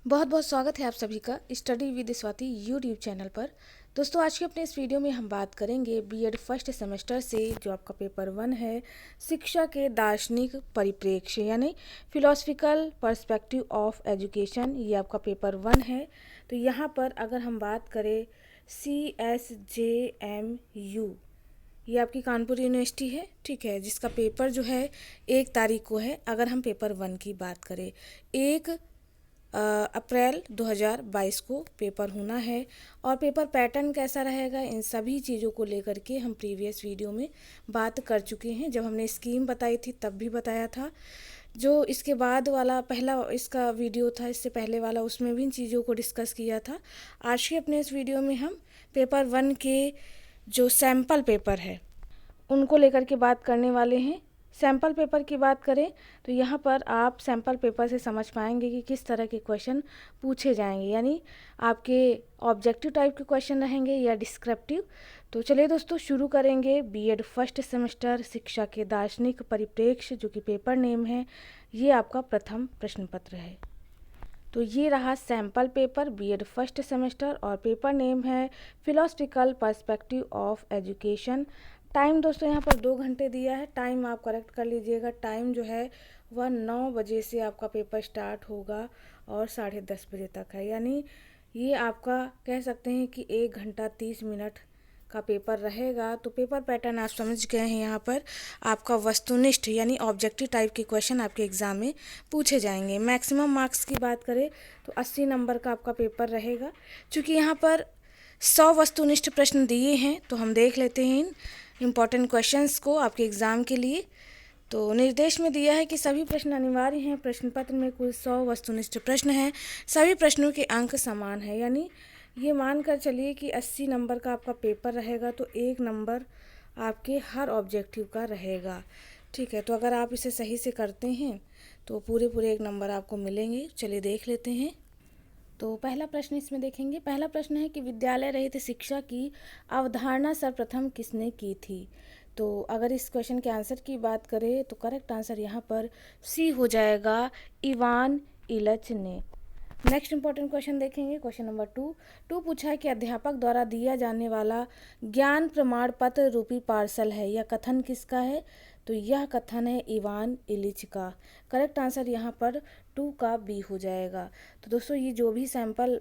बहुत बहुत स्वागत है आप सभी का study with Swati YouTube channel पर। दोस्तों, आज के अपने इस वीडियो में हम बात करेंगे बीएड फर्स्ट सेमेस्टर से जो आपका पेपर 1 है, शिक्षा के दार्शनिक परिप्रेक्ष्य यानी फिलोसफिकल पर्सपेक्टिव ऑफ एजुकेशन। ये आपका पेपर 1 है। तो यहाँ पर अगर हम बात करें CSJMU, ये आपकी कानपुर यूनिवर्सिटी है, ठीक है, जिसका पेपर जो है 1 तारीख को है। अगर हम पेपर 1 की बात करें, 1 अप्रैल 2022 को पेपर होना है। और पेपर पैटर्न कैसा रहेगा, इन सभी चीज़ों को लेकर के हम प्रीवियस वीडियो में बात कर चुके हैं। जब हमने स्कीम बताई थी तब भी बताया था। जो इसके बाद वाला पहला इसका वीडियो था, इससे पहले वाला, उसमें भी इन चीज़ों को डिस्कस किया था। आज के अपने इस वीडियो में हम पेपर 1 के जो सैम्पल पेपर है उनको लेकर के बात करने वाले हैं। सैम्पल पेपर की बात करें तो यहाँ पर आप सैम्पल पेपर से समझ पाएंगे कि किस तरह के क्वेश्चन पूछे जाएंगे, यानी आपके ऑब्जेक्टिव टाइप के क्वेश्चन रहेंगे या डिस्क्रिप्टिव। तो चलिए दोस्तों, शुरू करेंगे बीएड फर्स्ट सेमेस्टर शिक्षा के दार्शनिक परिप्रेक्ष्य, जो कि पेपर नेम है। ये आपका प्रथम प्रश्न पत्र है। तो ये रहा sample paper BEd first semester और पेपर नेम है philosophical perspective of education. Time दोस्तों यहाँ पर 2 घंटे दिया है। टाइम आप करेक्ट कर लीजिएगा। टाइम जो है वह 9 बजे से आपका पेपर स्टार्ट होगा और 10:30 बजे तक है, यानी ये आपका कह सकते हैं कि 1 घंटा 30 मिनट का पेपर रहेगा। तो पेपर पैटर्न आप समझ गए हैं। यहाँ पर आपका वस्तुनिष्ठ यानी ऑब्जेक्टिव टाइप के क्वेश्चन आपके एग्ज़ाम में पूछे जाएंगे। मैक्सिमम मार्क्स की बात करें तो 80 नंबर का आपका पेपर रहेगा। चूँकि यहाँ पर 100 वस्तुनिष्ठ प्रश्न दिए हैं, तो हम देख लेते हैं इन इम्पॉर्टेंट क्वेश्चंस को आपके एग्ज़ाम के लिए। तो निर्देश में दिया है कि सभी प्रश्न अनिवार्य हैं। प्रश्न पत्र में कुल 100 वस्तुनिष्ठ प्रश्न हैं। सभी प्रश्नों के अंक समान है, यानी ये मान कर चलिए कि 80 नंबर का आपका पेपर रहेगा तो 1 नंबर आपके हर ऑब्जेक्टिव का रहेगा, ठीक है। तो अगर आप इसे सही से करते हैं तो पूरे 1 नंबर आपको मिलेंगे। चलिए देख लेते हैं। तो पहला प्रश्न इसमें देखेंगे। पहला प्रश्न है कि विद्यालय रहित शिक्षा की अवधारणा सर्वप्रथम किसने की थी। तो अगर इस क्वेश्चन के आंसर की बात करें तो करेक्ट आंसर यहाँ पर सी हो जाएगा, इवान इलच ने। नेक्स्ट इंपॉर्टेंट क्वेश्चन देखेंगे। क्वेश्चन नंबर 2 पूछा है कि अध्यापक द्वारा दिया जाने वाला ज्ञान प्रमाण पत्र रूपी पार्सल है, यह कथन किसका है। तो यह कथन है इवान इलिच का। करेक्ट आंसर यहाँ पर 2 का बी हो जाएगा। तो दोस्तों, ये जो भी सैम्पल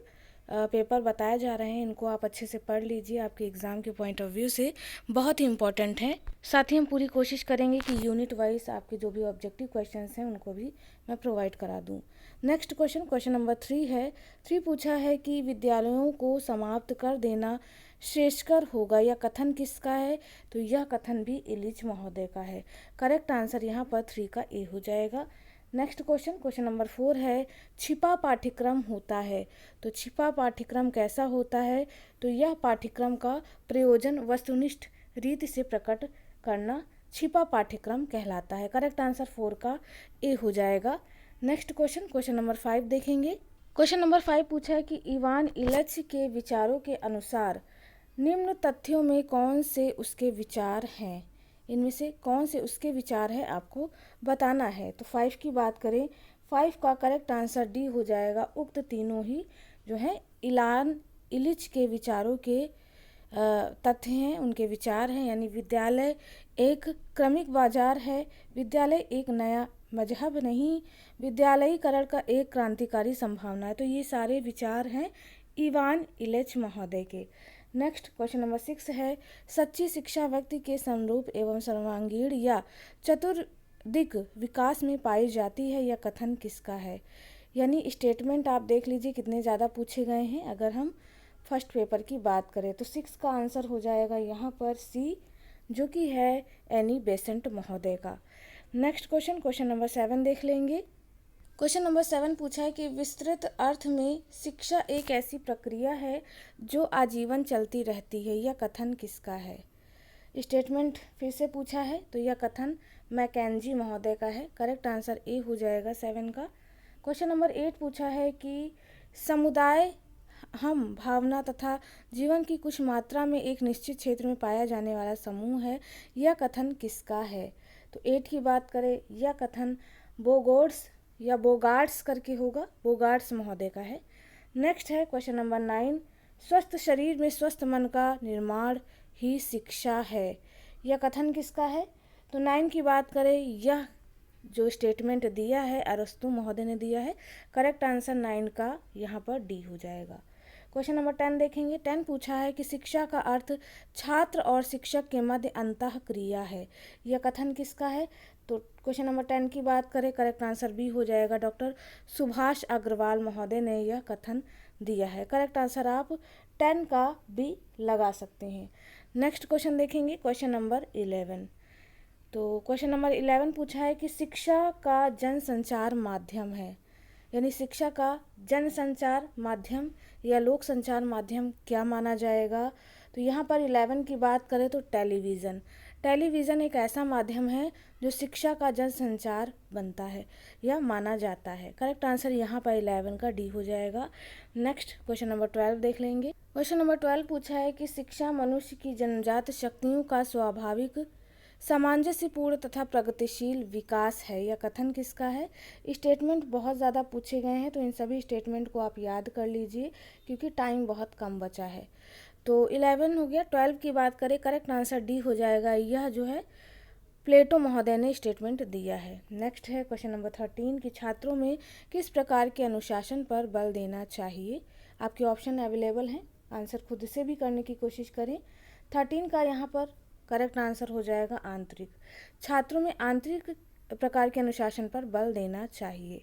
पेपर बताए जा रहे हैं इनको आप अच्छे से पढ़ लीजिए। आपके एग्ज़ाम के पॉइंट ऑफ व्यू से बहुत ही इंपॉर्टेंट है। साथ ही हम पूरी कोशिश करेंगे कि यूनिट वाइज आपके जो भी ऑब्जेक्टिव क्वेश्चंस हैं उनको भी मैं प्रोवाइड करा दूं। नेक्स्ट क्वेश्चन नंबर 3 है। 3 पूछा है कि विद्यालयों को समाप्त कर देना श्रेयस्कर होगा, यह कथन किसका है। तो यह कथन भी इलिच महोदय का है। करेक्ट आंसर यहाँ पर 3 का ए हो जाएगा। नेक्स्ट क्वेश्चन नंबर 4 है। छिपा पाठ्यक्रम होता है, तो छिपा पाठ्यक्रम कैसा होता है। तो यह पाठ्यक्रम का प्रयोजन वस्तुनिष्ठ रीति से प्रकट करना छिपा पाठ्यक्रम कहलाता है। करेक्ट आंसर 4 का ए हो जाएगा। नेक्स्ट क्वेश्चन नंबर 5 देखेंगे। क्वेश्चन नंबर 5 पूछा है कि इवान इलच के विचारों के अनुसार निम्न तथ्यों में कौन से उसके विचार हैं। इनमें से कौन से उसके विचार है आपको बताना है। तो 5 की बात करें, 5 का करेक्ट आंसर डी हो जाएगा। उक्त तीनों ही जो है इलान इलिच के विचारों के तथ्य हैं, उनके विचार हैं। यानी विद्यालय एक क्रमिक बाजार है, विद्यालय एक नया मजहब नहीं, विद्यालयीकरण का एक क्रांतिकारी संभावना है। तो ये सारे विचार हैं इवान इलिच महोदय के। नेक्स्ट क्वेश्चन नंबर 6 है। सच्ची शिक्षा व्यक्ति के समरूप एवं सर्वांगीण या चतुर्दिक विकास में पाई जाती है, यह कथन किसका है। यानी स्टेटमेंट आप देख लीजिए कितने ज़्यादा पूछे गए हैं। अगर हम फर्स्ट पेपर की बात करें तो 6 का आंसर हो जाएगा यहाँ पर सी, जो कि है एनी बेसेंट महोदय का। नेक्स्ट क्वेश्चन नंबर 7 देख लेंगे। क्वेश्चन नंबर 7 पूछा है कि विस्तृत अर्थ में शिक्षा एक ऐसी प्रक्रिया है जो आजीवन चलती रहती है, यह कथन किसका है। स्टेटमेंट फिर से पूछा है, तो यह कथन मैकेंजी महोदय का है। करेक्ट आंसर ए हो जाएगा 7 का। क्वेश्चन नंबर 8 पूछा है कि समुदाय हम भावना तथा जीवन की कुछ मात्रा में एक निश्चित क्षेत्र में पाया जाने वाला समूह है, यह कथन किसका है। तो 8 की बात करें, यह कथन बोगोर्स या बोगार्ट्स करके होगा, बोगार्ट्स महोदय का है। नेक्स्ट है क्वेश्चन नंबर 9, स्वस्थ शरीर में स्वस्थ मन का निर्माण ही शिक्षा है, यह कथन किसका है? तो 9 की बात करें, यह जो स्टेटमेंट दिया है अरस्तु महोदय ने दिया है। करेक्ट आंसर 9 का यहाँ पर डी हो जाएगा। क्वेश्चन नंबर 10 देखेंगे। 10 पूछा है कि शिक्षा का अर्थ छात्र और शिक्षक के मध्य अंतः क्रिया है, यह कथन किसका है? तो क्वेश्चन नंबर 10 की बात करें, करेक्ट आंसर बी हो जाएगा। डॉक्टर सुभाष अग्रवाल महोदय ने यह कथन दिया है। करेक्ट आंसर आप 10 का बी लगा सकते हैं। नेक्स्ट क्वेश्चन देखेंगे, क्वेश्चन नंबर 11। तो क्वेश्चन नंबर 11 पूछा है कि शिक्षा का जनसंचार माध्यम है, यानी शिक्षा का जनसंचार माध्यम या लोक संचार माध्यम क्या माना जाएगा? तो यहाँ पर 11 की बात करें तो टेलीविज़न। टेलीविज़न एक ऐसा माध्यम है जो शिक्षा का जनसंचार बनता है या माना जाता है। करेक्ट आंसर यहाँ पर 11 का डी हो जाएगा। नेक्स्ट क्वेश्चन नंबर 12 देख लेंगे। क्वेश्चन नंबर 12 पूछा है कि शिक्षा मनुष्य की जन्मजात शक्तियों का स्वाभाविक सामंजस्यपूर्ण तथा प्रगतिशील विकास है, यह कथन किसका है? स्टेटमेंट बहुत ज़्यादा पूछे गए हैं, तो इन सभी स्टेटमेंट को आप याद कर लीजिए क्योंकि टाइम बहुत कम बचा है। तो 11 हो गया। 12 की बात करें, करेक्ट आंसर डी हो जाएगा। यह जो है प्लेटो महोदय ने स्टेटमेंट दिया है। नेक्स्ट है क्वेश्चन नंबर 13 कि छात्रों में किस प्रकार के अनुशासन पर बल देना चाहिए? आपके ऑप्शन अवेलेबल हैं, आंसर खुद से भी करने की कोशिश करें। 13 का यहाँ पर करेक्ट आंसर हो जाएगा आंतरिक। छात्रों में आंतरिक प्रकार के अनुशासन पर बल देना चाहिए।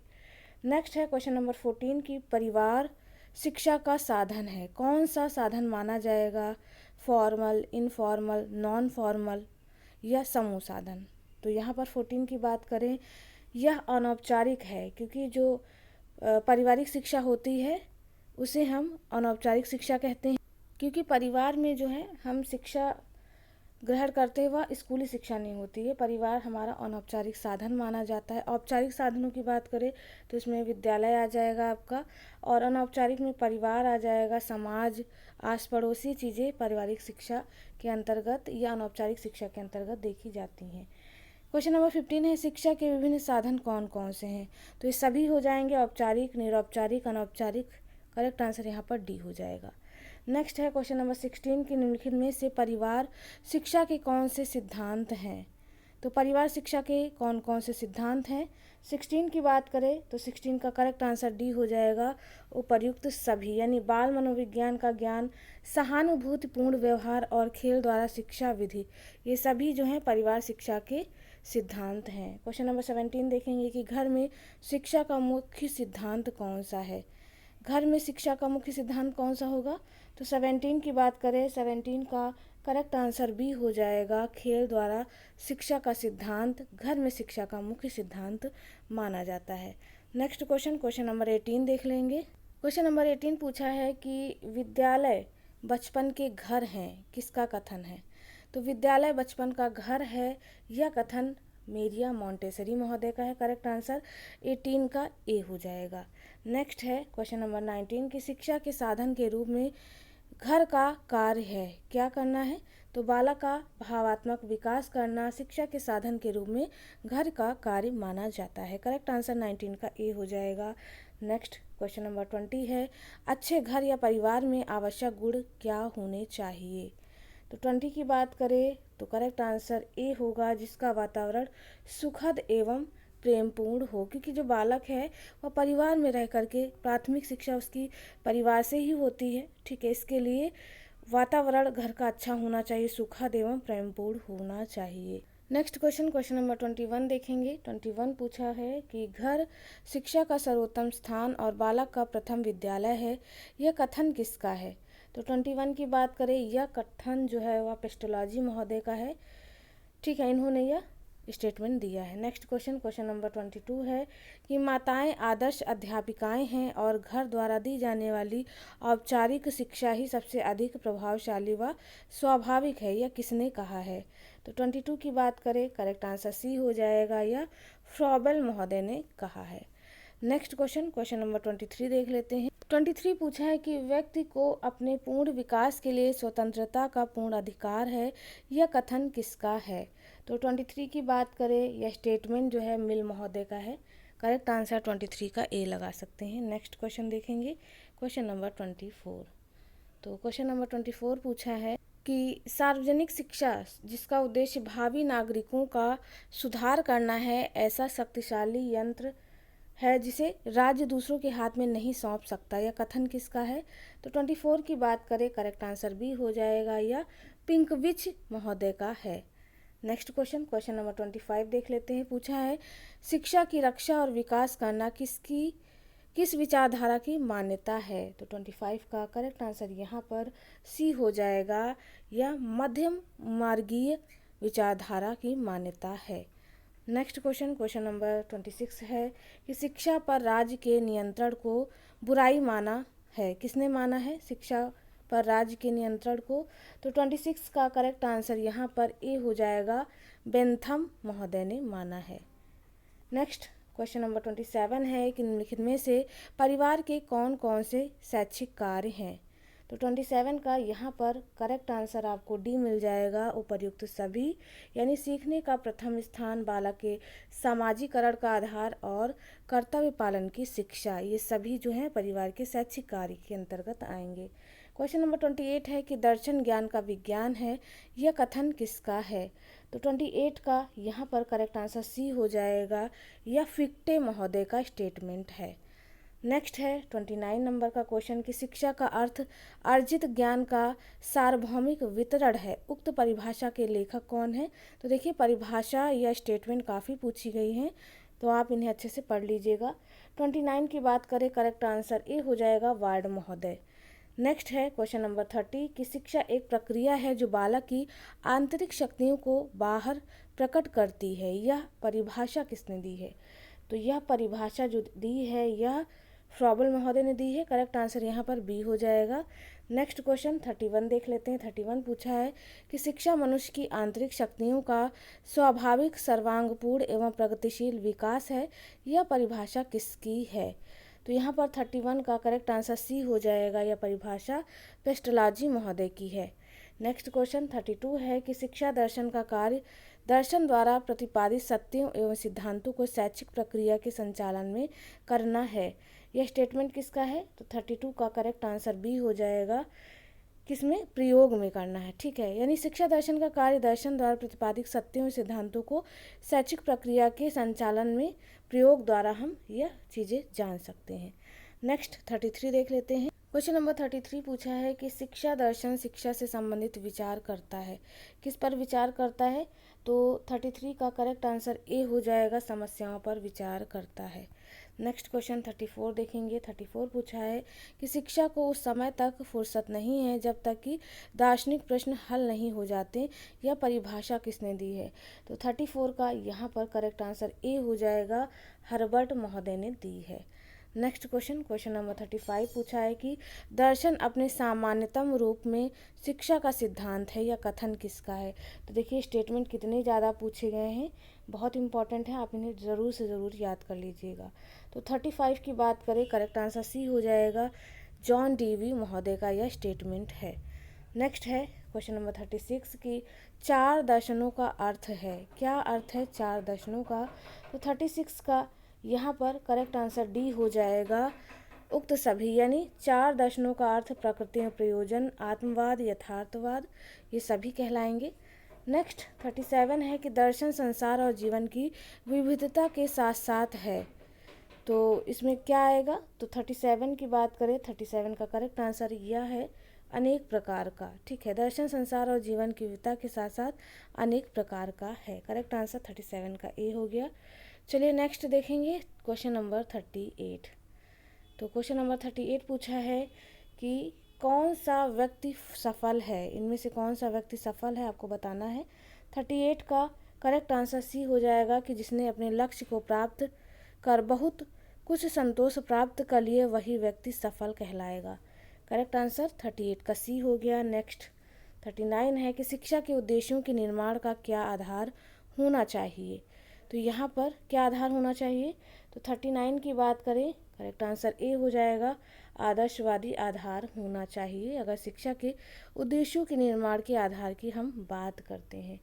नेक्स्ट है क्वेश्चन नंबर 14 की परिवार शिक्षा का साधन है, कौन सा साधन माना जाएगा? फॉर्मल, इनफॉर्मल, नॉन फॉर्मल या समूह साधन? तो यहाँ पर 14 की बात करें, यह अनौपचारिक है क्योंकि जो पारिवारिक शिक्षा होती है उसे हम अनौपचारिक शिक्षा कहते हैं, क्योंकि परिवार में जो है हम शिक्षा ग्रहण करते हुआ स्कूली शिक्षा नहीं होती है। परिवार हमारा अनौपचारिक साधन माना जाता है। औपचारिक साधनों की बात करें तो इसमें विद्यालय आ जाएगा आपका, और अनौपचारिक में परिवार आ जाएगा, समाज, आस पड़ोसी चीज़ें पारिवारिक शिक्षा के अंतर्गत या अनौपचारिक शिक्षा के अंतर्गत देखी जाती हैं। क्वेश्चन नंबर 15 है शिक्षा के विभिन्न साधन कौन कौन से हैं? तो ये सभी हो जाएंगे, औपचारिक, निरौपचारिक, अनौपचारिक। करेक्ट आंसर यहाँ पर डी हो जाएगा। नेक्स्ट है क्वेश्चन नंबर 16 की निम्नलिखित में से परिवार शिक्षा के कौन से सिद्धांत हैं? तो परिवार शिक्षा के कौन कौन से सिद्धांत हैं? 16 की बात करें तो 16 का करेक्ट आंसर डी हो जाएगा, उपर्युक्त सभी, यानी बाल मनोविज्ञान का ज्ञान, सहानुभूतिपूर्ण व्यवहार और खेल द्वारा शिक्षा विधि, ये सभी जो हैं परिवार शिक्षा के सिद्धांत हैं। क्वेश्चन नंबर 17 देखेंगे कि घर में शिक्षा का मुख्य सिद्धांत कौन सा है? घर में शिक्षा का मुख्य सिद्धांत कौन सा होगा? तो 17 की बात करें, 17 का करेक्ट आंसर बी हो जाएगा, खेल द्वारा शिक्षा का सिद्धांत घर में शिक्षा का मुख्य सिद्धांत माना जाता है। नेक्स्ट क्वेश्चन, क्वेश्चन नंबर 18 देख लेंगे। क्वेश्चन नंबर 18 पूछा है कि विद्यालय बचपन के घर हैं, किसका कथन है? तो विद्यालय बचपन का घर है, यह कथन मेरिया मोंटेसरी महोदय का है। करेक्ट आंसर 18 का ए हो जाएगा। नेक्स्ट है क्वेश्चन नंबर 19 की शिक्षा के साधन के रूप में घर का कार्य है, क्या करना है? तो बालक का भावात्मक विकास करना शिक्षा के साधन के रूप में घर का कार्य माना जाता है। करेक्ट आंसर 19 का ए हो जाएगा। नेक्स्ट क्वेश्चन नंबर 20 है अच्छे घर या परिवार में आवश्यक गुण क्या होने चाहिए? तो 20 की बात करें तो करेक्ट आंसर ए होगा, जिसका वातावरण सुखद एवं प्रेमपूर्ण हो, क्योंकि जो बालक है वह परिवार में रह करके प्राथमिक शिक्षा उसकी परिवार से ही होती है। ठीक है, इसके लिए वातावरण घर का अच्छा होना चाहिए, सुखद एवं प्रेमपूर्ण होना चाहिए। नेक्स्ट क्वेश्चन, क्वेश्चन नंबर 21 देखेंगे। 21 पूछा है कि घर शिक्षा का सर्वोत्तम स्थान और बालक का प्रथम विद्यालय है, यह कथन किसका है? तो 21 की बात करें, यह कथन जो है वह पेस्टोलॉजी महोदय का है। ठीक है, इन्होंने यह स्टेटमेंट दिया है। नेक्स्ट क्वेश्चन, क्वेश्चन नंबर 22 है कि माताएं आदर्श अध्यापिकाएं हैं और घर द्वारा दी जाने वाली औपचारिक शिक्षा ही सबसे अधिक प्रभावशाली व स्वाभाविक है, यह किसने कहा है? तो 22 की बात करें, करेक्ट आंसर सी हो जाएगा, यह फ्रॉबेल महोदय ने कहा है। नेक्स्ट क्वेश्चन, क्वेश्चन नंबर 23 देख लेते हैं। 23 पूछा है कि व्यक्ति को अपने पूर्ण विकास के लिए स्वतंत्रता का पूर्ण अधिकार है, यह कथन किसका है? तो 23 की बात करें, यह स्टेटमेंट जो है मिल महोदय का है। करेक्ट आंसर 23 का ए लगा सकते हैं। नेक्स्ट क्वेश्चन देखेंगे, क्वेश्चन नंबर 24। तो क्वेश्चन नंबर 24 पूछा है कि सार्वजनिक शिक्षा जिसका उद्देश्य भावी नागरिकों का सुधार करना है, ऐसा शक्तिशाली यंत्र है जिसे राज्य दूसरों के हाथ में नहीं सौंप सकता। यह कथन किसका है? तो 24 की बात करें, करेक्ट आंसर बी हो जाएगा, या पिंकविच महोदय का है। नेक्स्ट क्वेश्चन, क्वेश्चन नंबर 25 देख लेते हैं। पूछा है शिक्षा की रक्षा और विकास करना किस विचारधारा की मान्यता है? तो 25 का करेक्ट आंसर यहाँ पर सी हो जाएगा, या मध्यम मार्गीय विचारधारा की मान्यता है। नेक्स्ट क्वेश्चन, क्वेश्चन नंबर 26 है कि शिक्षा पर राज्य के नियंत्रण को बुराई माना है। किसने माना है शिक्षा पर राज्य के नियंत्रण को? तो 26 का करेक्ट आंसर यहाँ पर ए हो जाएगा, बेंथम महोदय ने माना है। नेक्स्ट क्वेश्चन नंबर 27 है कि निम्नलिखित में से परिवार के कौन कौन से शैक्षिक कार्य हैं? तो 27 का यहाँ पर करेक्ट आंसर आपको डी मिल जाएगा, उपर्युक्त सभी, यानी सीखने का प्रथम स्थान, बालक के सामाजिकरण का आधार और कर्तव्य पालन की शिक्षा, ये सभी जो हैं परिवार के शैक्षिक कार्य के अंतर्गत आएंगे। क्वेश्चन नंबर 28 है कि दर्शन ज्ञान का विज्ञान है, यह कथन किसका है? तो 28 का यहाँ पर करेक्ट आंसर सी हो जाएगा, यह फिक्टे महोदय का स्टेटमेंट है। नेक्स्ट है 29 नंबर का क्वेश्चन कि शिक्षा का अर्थ अर्जित ज्ञान का सार्वभौमिक वितरण है, उक्त परिभाषा के लेखक कौन है? तो देखिए परिभाषा या स्टेटमेंट काफ़ी पूछी गई हैं, तो आप इन्हें अच्छे से पढ़ लीजिएगा। 29 की बात करें, करेक्ट आंसर ए हो जाएगा, वार्ड महोदय। नेक्स्ट है क्वेश्चन नंबर 30 कि शिक्षा एक प्रक्रिया है जो बालक की आंतरिक शक्तियों को बाहर प्रकट करती है, यह परिभाषा किसने दी है? तो यह परिभाषा जो दी है यह फ्रॉबल महोदय ने दी है, करेक्ट आंसर यहाँ पर बी हो जाएगा। नेक्स्ट क्वेश्चन 31 देख लेते हैं। 31 पूछा है कि शिक्षा मनुष्य की आंतरिक शक्तियों का स्वाभाविक सर्वांगपूर्ण एवं प्रगतिशील विकास है, यह परिभाषा किसकी है? तो यहाँ पर 31 का करेक्ट आंसर सी हो जाएगा, यह परिभाषा पेस्टलाजी महोदय की है। नेक्स्ट क्वेश्चन 32 है कि शिक्षा दर्शन का कार्य दर्शन द्वारा प्रतिपादित सत्यों एवं सिद्धांतों को शैक्षिक प्रक्रिया के संचालन में करना है, यह स्टेटमेंट किसका है? तो 32 का करेक्ट आंसर बी हो जाएगा, किसमें? प्रयोग में करना है, ठीक है। यानी शिक्षा दर्शन का कार्य दर्शन द्वारा प्रतिपादित सत्यों और सिद्धांतों को शैक्षिक प्रक्रिया के संचालन में प्रयोग द्वारा हम यह चीज़ें जान सकते हैं। नेक्स्ट 33 देख लेते हैं। क्वेश्चन नंबर 33 पूछा है कि शिक्षा दर्शन शिक्षा से संबंधित विचार करता है, किस पर विचार करता है? तो 33 का करेक्ट आंसर ए हो जाएगा, समस्याओं पर विचार करता है। नेक्स्ट क्वेश्चन 34 देखेंगे। 34 पूछा है कि शिक्षा को उस समय तक फुर्सत नहीं है जब तक कि दार्शनिक प्रश्न हल नहीं हो जाते, यह परिभाषा किसने दी है? तो 34 का यहाँ पर करेक्ट आंसर ए हो जाएगा, हर्बर्ट महोदय ने दी है। नेक्स्ट क्वेश्चन, क्वेश्चन नंबर 35 पूछा है कि दर्शन अपने सामान्यतम रूप में शिक्षा का सिद्धांत है, यह कथन किसका है? तो देखिए स्टेटमेंट कितने ज़्यादा पूछे गए हैं, बहुत इंपॉर्टेंट है, आप इन्हें ज़रूर से ज़रूर याद कर लीजिएगा। तो 35 की बात करें, करेक्ट आंसर सी हो जाएगा, जॉन डीवी महोदय का यह स्टेटमेंट है। नेक्स्ट है क्वेश्चन नंबर 36 की चार दर्शनों का अर्थ है, क्या अर्थ है चार दर्शनों का? तो 36 का यहाँ पर करेक्ट आंसर डी हो जाएगा, उक्त सभी, यानी चार दर्शनों का अर्थ प्रकृति में प्रयोजन, आत्मवाद, यथार्थवाद, ये सभी कहलाएंगे। नेक्स्ट 37 है कि दर्शन संसार और जीवन की विविधता के साथ साथ है, तो इसमें क्या आएगा? तो 37 की बात करें, 37 का करेक्ट आंसर यह है, अनेक प्रकार का, ठीक है। दर्शन संसार और जीवन की विविधता के साथ साथ अनेक प्रकार का है, करेक्ट आंसर 37 का ए हो गया। चलिए नेक्स्ट देखेंगे क्वेश्चन नंबर 38। तो क्वेश्चन नंबर 38 पूछा है कि कौन सा व्यक्ति सफल है, इनमें से कौन सा व्यक्ति सफल है, आपको बताना है। 38 का करेक्ट आंसर सी हो जाएगा कि जिसने अपने लक्ष्य को प्राप्त कर बहुत कुछ संतोष प्राप्त कर लिए, वही व्यक्ति सफल कहलाएगा। करेक्ट आंसर 38 का सी हो गया। नेक्स्ट 39 है कि शिक्षा के उद्देश्यों के निर्माण का क्या आधार होना चाहिए? तो यहाँ पर क्या आधार होना चाहिए? तो 39 की बात करें, करेक्ट आंसर ए हो जाएगा, आदर्शवादी आधार होना चाहिए, अगर शिक्षा के उद्देश्यों के निर्माण के आधार की हम बात करते हैं।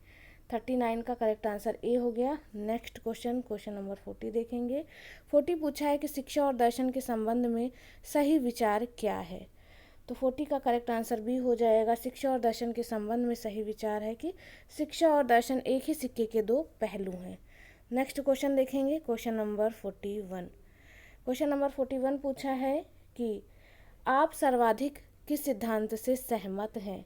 39 का करेक्ट आंसर ए हो गया। नेक्स्ट क्वेश्चन, क्वेश्चन नंबर 40 देखेंगे। 40 पूछा है कि शिक्षा और दर्शन के संबंध में सही विचार क्या है। तो 40 का करेक्ट आंसर बी हो जाएगा। शिक्षा और दर्शन के संबंध में सही विचार है कि शिक्षा और दर्शन एक ही सिक्के के दो पहलू हैं। नेक्स्ट क्वेश्चन देखेंगे, क्वेश्चन नंबर 41। क्वेश्चन नंबर 41 पूछा है कि आप सर्वाधिक किस सिद्धांत से सहमत हैं।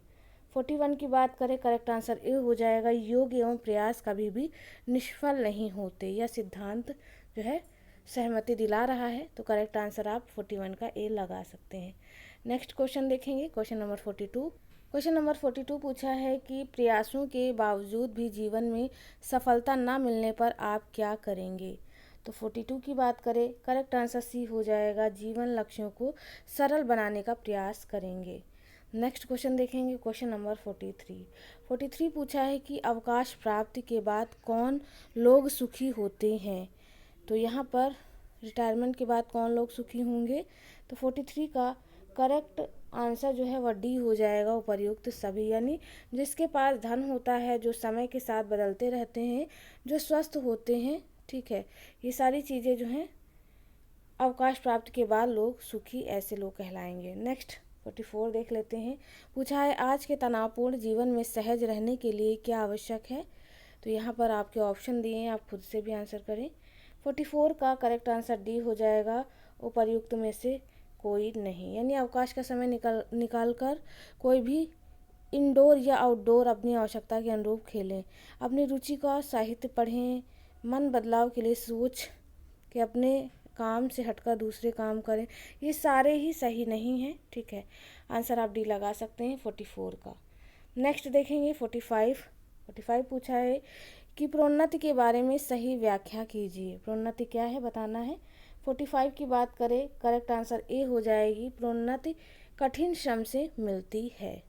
41 की बात करें, करेक्ट आंसर ए हो जाएगा। योग एवं प्रयास कभी भी निष्फल नहीं होते। यह सिद्धांत जो है सहमति दिला रहा है, तो करेक्ट आंसर आप 41 का ए लगा सकते हैं। नेक्स्ट क्वेश्चन देखेंगे, क्वेश्चन नंबर 42। क्वेश्चन नंबर 42 पूछा है कि प्रयासों के बावजूद भी जीवन में सफलता न मिलने पर आप क्या करेंगे। तो 42 की बात करें, करेक्ट आंसर सी हो जाएगा। जीवन लक्ष्यों को सरल बनाने का प्रयास करेंगे। नेक्स्ट क्वेश्चन देखेंगे, क्वेश्चन नंबर 43। 43 पूछा है कि अवकाश प्राप्ति के बाद कौन लोग सुखी होते हैं। तो यहाँ पर रिटायरमेंट के बाद कौन लोग सुखी होंगे। तो 43 का करेक्ट आंसर जो है वह डी हो जाएगा, उपर्युक्त सभी। यानी जिसके पास धन होता है, जो समय के साथ बदलते रहते हैं, जो स्वस्थ होते हैं, ठीक है, ये सारी चीज़ें जो हैं अवकाश प्राप्त के बाद लोग सुखी, ऐसे लोग कहलाएंगे। नेक्स्ट 44 देख लेते हैं। पूछा है आज के तनावपूर्ण जीवन में सहज रहने के लिए क्या आवश्यक है। तो यहाँ पर आपके ऑप्शन दिए हैं, आप खुद से भी आंसर करें। 44 का करेक्ट आंसर डी हो जाएगा, उपर्युक्त में से कोई नहीं। यानी अवकाश का समय निकाल कर कोई भी इंडोर या आउटडोर अपनी आवश्यकता के अनुरूप खेलें, अपनी रुचि का साहित्य पढ़ें, मन बदलाव के लिए सोच के अपने काम से हटकर दूसरे काम करें। ये सारे ही सही नहीं हैं, ठीक है, आंसर आप डी लगा सकते हैं 44 का। नेक्स्ट देखेंगे 45। 45 पूछा है कि प्रोन्नति के बारे में सही व्याख्या कीजिए। प्रोन्नति क्या है बताना है। 45 की बात करें, करेक्ट आंसर ए हो जाएगी। प्रोन्नति कठिन श्रम से मिलती है।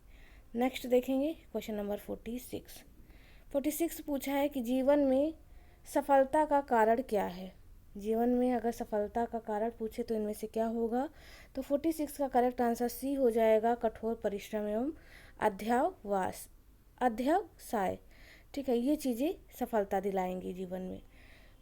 नेक्स्ट देखेंगे क्वेश्चन नंबर 46। 46 पूछा है कि जीवन में सफलता का कारण क्या है। जीवन में अगर सफलता का कारण पूछे तो इनमें से क्या होगा। तो 46 का करेक्ट आंसर सी हो जाएगा, कठोर परिश्रम एवं अध्यवसाय, ठीक है, ये चीज़ें सफलता दिलाएंगी जीवन में।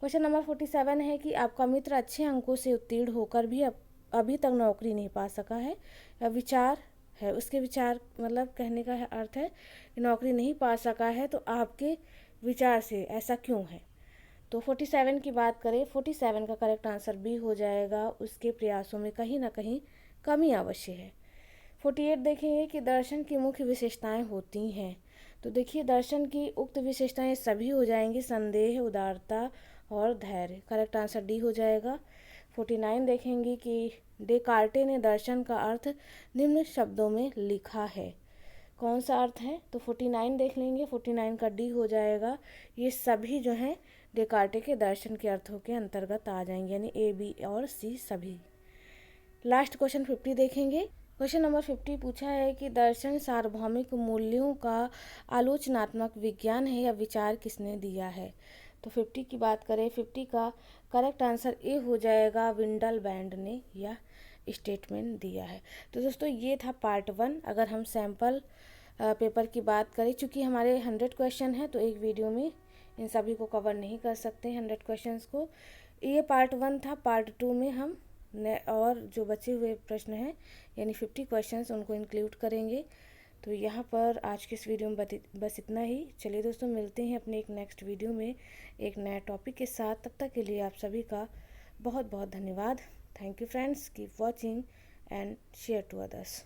क्वेश्चन नंबर 47 है कि आपका मित्र अच्छे अंकों से उत्तीर्ण होकर भी अभी तक नौकरी नहीं पा सका है। विचार है, उसके विचार मतलब कहने का अर्थ है कि नौकरी नहीं पा सका है, तो आपके विचार से ऐसा क्यों है। तो 47 की बात करें, 47 का करेक्ट आंसर बी हो जाएगा। उसके प्रयासों में कहीं ना कहीं कमी अवश्य है। 48 देखेंगे कि दर्शन की मुख्य विशेषताएं होती हैं। तो देखिए दर्शन की उक्त विशेषताएं सभी हो जाएंगी, संदेह, उदारता और धैर्य। करेक्ट आंसर डी हो जाएगा। 49 देखेंगे कि डेकार्टे ने दर्शन का अर्थ निम्न शब्दों में लिखा है। कौन सा अर्थ है। तो 49 देख लेंगे, 49 का डी हो जाएगा। ये सभी जो हैं डेकार्टे के दर्शन के अर्थों के अंतर्गत आ जाएंगे, यानी ए, बी और सी सभी। लास्ट क्वेश्चन 50 देखेंगे। क्वेश्चन नंबर 50 पूछा है कि दर्शन सार्वभौमिक मूल्यों का आलोचनात्मक विज्ञान है या विचार किसने दिया है। तो 50 की बात करें, 50 का करेक्ट आंसर ए हो जाएगा, विंडलबैंड ने यह स्टेटमेंट दिया है। तो दोस्तों ये था पार्ट 1। अगर हम सैम्पल पेपर की बात करें, चूँकि हमारे 100 क्वेश्चन हैं, तो एक वीडियो में इन सभी को कवर नहीं कर सकते 100 क्वेश्चंस को। ये पार्ट 1 था। पार्ट 2 में हम और जो बचे हुए प्रश्न हैं यानी 50 क्वेश्चंस उनको इंक्लूड करेंगे। तो यहाँ पर आज के इस वीडियो में बस इतना ही। चलिए दोस्तों, मिलते हैं अपने एक नेक्स्ट वीडियो में एक नया टॉपिक के साथ। तब तक के लिए आप सभी का बहुत बहुत धन्यवाद। Thank you friends, keep watching and share to others.